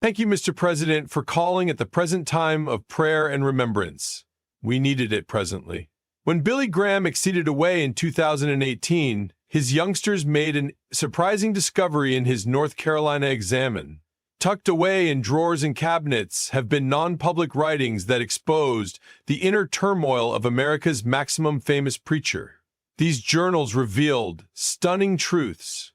Thank you, Mr. President, for calling at the present time of prayer and remembrance. We needed it presently. When Billy Graham exceeded away in 2018, his youngsters made a surprising discovery in his North Carolina examen. Tucked away in drawers and cabinets have been non-public writings that exposed the inner turmoil of America's maximum famous preacher. These journals revealed stunning truths.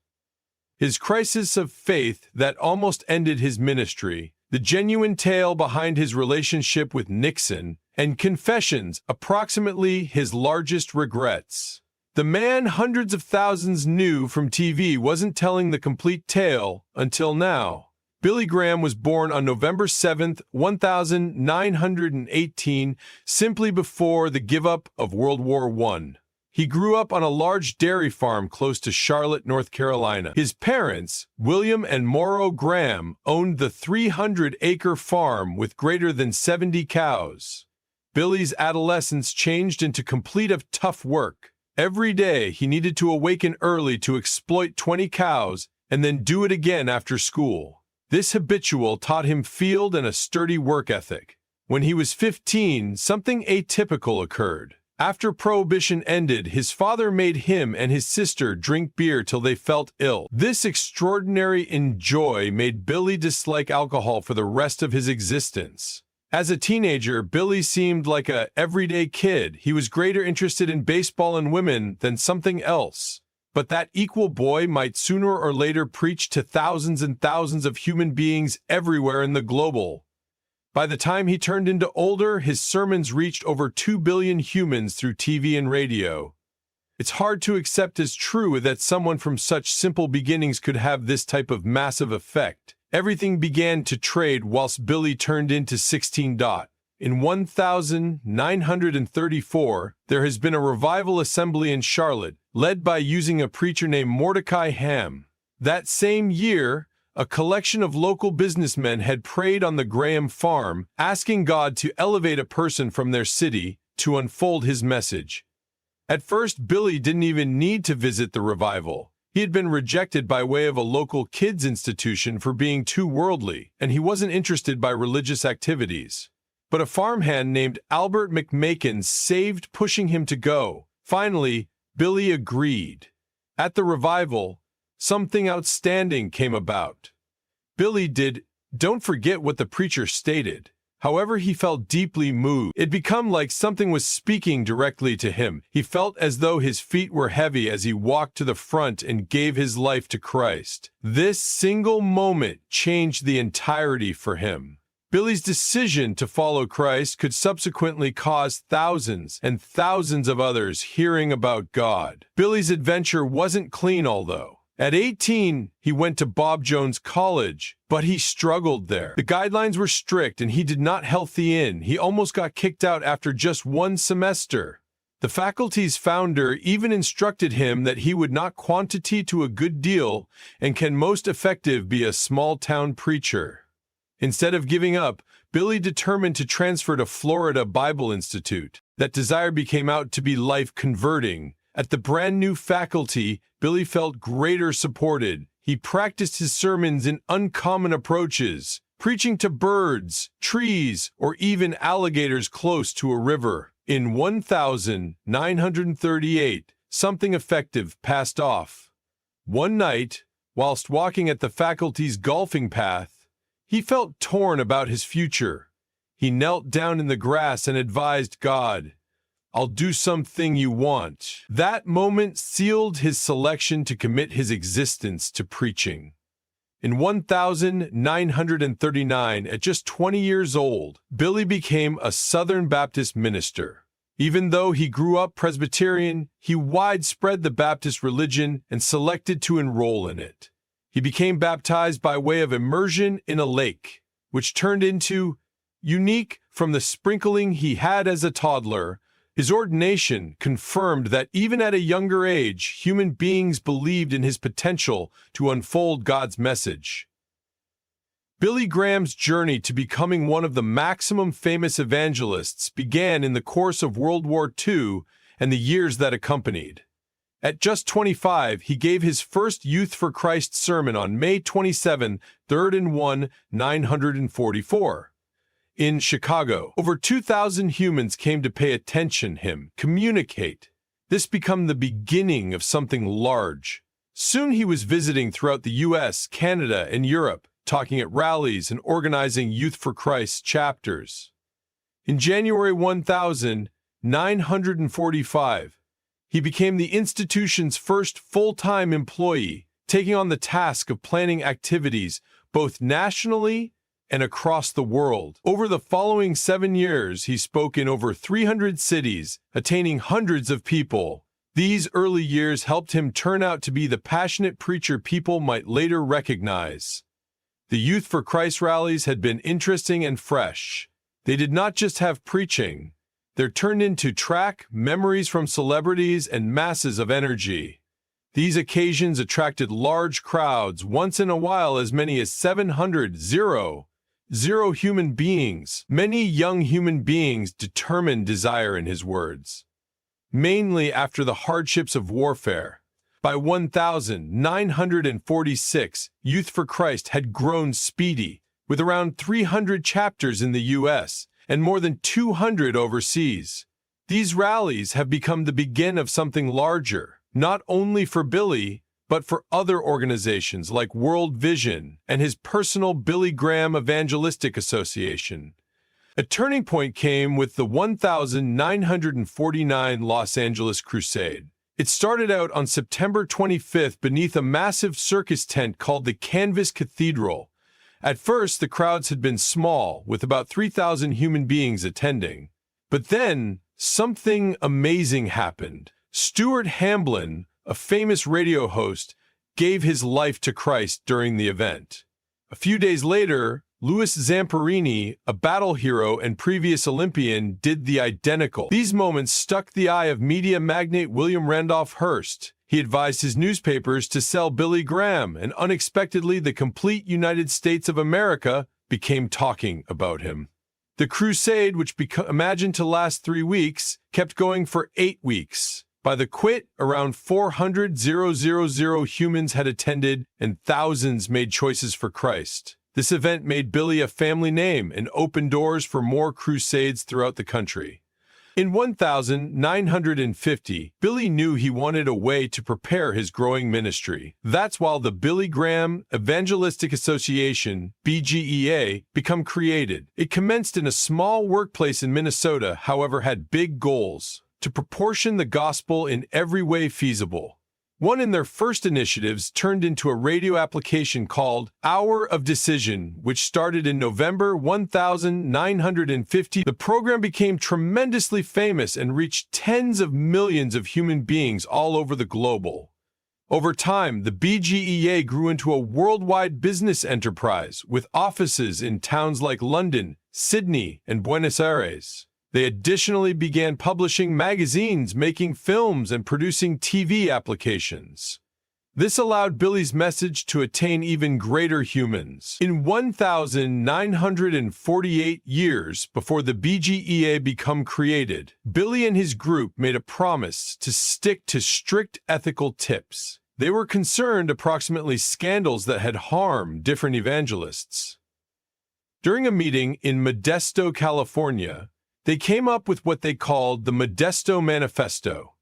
His crisis of faith that almost ended his ministry, the genuine tale behind his relationship with Nixon, and confessions, approximately his largest regrets. The man hundreds of thousands knew from TV wasn't telling the complete tale until now. Billy Graham was born on November 7, 1918, simply before the give-up of World War I. He grew up on a large dairy farm close to Charlotte, North Carolina. His parents, William and Morrow Graham, owned the 300-acre farm with greater than 70 cows. Billy's adolescence changed into complete of tough work. Every day, he needed to awaken early to exploit 20 cows and then do it again after school. This habitual taught him field and a sturdy work ethic. When he was 15, something atypical occurred. After Prohibition ended, his father made him and his sister drink beer till they felt ill. This extraordinary enjoy made Billy dislike alcohol for the rest of his existence. As a teenager, Billy seemed like a everyday kid. He was greater interested in baseball and women than something else. But that equal boy might sooner or later preach to thousands and thousands of human beings everywhere in the global. By the time he turned into older, his sermons reached over 2 billion humans through TV and radio. It's hard to accept as true that someone from such simple beginnings could have this type of massive effect. Everything began to trade whilst Billy turned into 16. In 1934, there has been a revival assembly in Charlotte, led by using a preacher named Mordecai Ham. That same year, a collection of local businessmen had prayed on the Graham farm, asking God to elevate a person from their city to unfold his message. At first, Billy didn't even need to visit the revival. He had been rejected by way of a local kids' institution for being too worldly, and he wasn't interested by religious activities. But a farmhand named Albert McMakin saved pushing him to go. Finally, Billy agreed. At the revival, something outstanding came about. Billy don't forget what the preacher stated. However, he felt deeply moved. It became like something was speaking directly to him. He felt as though his feet were heavy as he walked to the front and gave his life to Christ. This single moment changed the entirety for him. Billy's decision to follow Christ could subsequently cause thousands and thousands of others hearing about God. Billy's adventure wasn't clean, although. At 18, he went to Bob Jones College, but he struggled there. The guidelines were strict and he did not healthy in. He almost got kicked out after just one semester. The faculty's founder even instructed him that he would not quantity to a good deal and can most effective be a small-town preacher. Instead of giving up, Billy determined to transfer to Florida Bible Institute. That desire became out to be life-converting. At the brand new faculty, Billy felt greater supported. He practiced his sermons in uncommon approaches, preaching to birds, trees, or even alligators close to a river. In 1938, something effective passed off. One night, whilst walking at the faculty's golfing path, he felt torn about his future. He knelt down in the grass and advised God, "I'll do something you want." That moment sealed his selection to commit his existence to preaching. In 1939, at just 20 years old, Billy became a Southern Baptist minister. Even though he grew up Presbyterian, he widespread the Baptist religion and selected to enroll in it. He became baptized by way of immersion in a lake, which turned into unique from the sprinkling he had as a toddler. His ordination confirmed that even at a younger age, human beings believed in his potential to unfold God's message. Billy Graham's journey to becoming one of the maximum famous evangelists began in the course of World War II and the years that accompanied. At just 25, he gave his first Youth for Christ sermon on May 27, 3rd 944. In Chicago, over 2,000 humans came to pay attention him, communicate. This became the beginning of something large. Soon he was visiting throughout the US, Canada, and Europe, talking at rallies and organizing Youth for Christ chapters. In January 1945, he became the institution's first full-time employee, taking on the task of planning activities both nationally and across the world. Over the following 7 years, he spoke in over 300 cities, attaining hundreds of people. These early years helped him turn out to be the passionate preacher people might later recognize. The Youth for Christ rallies had been interesting and fresh. They did not just have preaching. They're turned into track, memories from celebrities, and masses of energy. These occasions attracted large crowds, once in a while as many as 700 human beings. Many young human beings determined desire in his words. Mainly after the hardships of warfare. By 1946, Youth for Christ had grown speedy, with around 300 chapters in the U.S., and more than 200 overseas. These rallies have become the beginning of something larger, not only for Billy, but for other organizations like World Vision and his personal Billy Graham Evangelistic Association. A turning point came with the 1949 Los Angeles Crusade. It started out on September 25th beneath a massive circus tent called the Canvas Cathedral. At first, the crowds had been small, with about 3,000 human beings attending. But then, something amazing happened. Stuart Hamblin, a famous radio host, gave his life to Christ during the event. A few days later, Louis Zamperini, a battle hero and previous Olympian, did the identical. These moments struck the eye of media magnate William Randolph Hearst. He advised his newspapers to sell Billy Graham, and unexpectedly the complete United States of America became talking about him. The crusade, which imagined to last 3 weeks, kept going for 8 weeks. By the quit, around 400,000 humans had attended, and thousands made choices for Christ. This event made Billy a family name and opened doors for more crusades throughout the country. In 1950, Billy knew he wanted a way to prepare his growing ministry. That's why the Billy Graham Evangelistic Association, BGEA, became created. It commenced in a small workplace in Minnesota, however had big goals: to proportion the gospel in every way feasible. One in their first initiatives turned into a radio application called Hour of Decision, which started in November 1950. The program became tremendously famous and reached tens of millions of human beings all over the globe. Over time, the BGEA grew into a worldwide business enterprise with offices in towns like London, Sydney, and Buenos Aires. They additionally began publishing magazines, making films, and producing TV applications. This allowed Billy's message to attain even greater humans. In 1948 years before the BGEA became created, Billy and his group made a promise to stick to strict ethical tips. They were concerned approximately scandals that had harmed different evangelists. During a meeting in Modesto, California, they came up with what they called the Modesto Manifesto.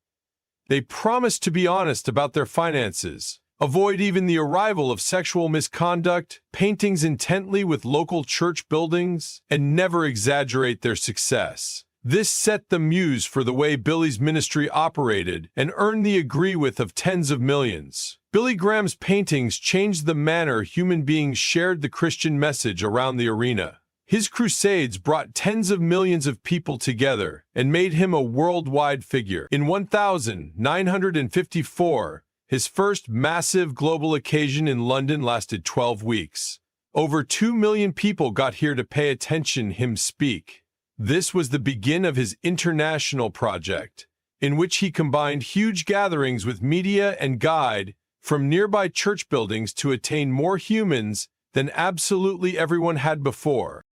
They promised to be honest about their finances, avoid even the arrival of sexual misconduct, paintings intently with local church buildings, and never exaggerate their success. This set the muse for the way Billy's ministry operated and earned the agree with of tens of millions. Billy Graham's paintings changed the manner human beings shared the Christian message around the arena. His crusades brought tens of millions of people together and made him a worldwide figure. In 1954, his first massive global occasion in London lasted 12 weeks. Over 2 million people got here to pay attention him speak. This was the begin of his international project, in which he combined huge gatherings with media and guide from nearby church buildings to attain more humans than absolutely everyone had before.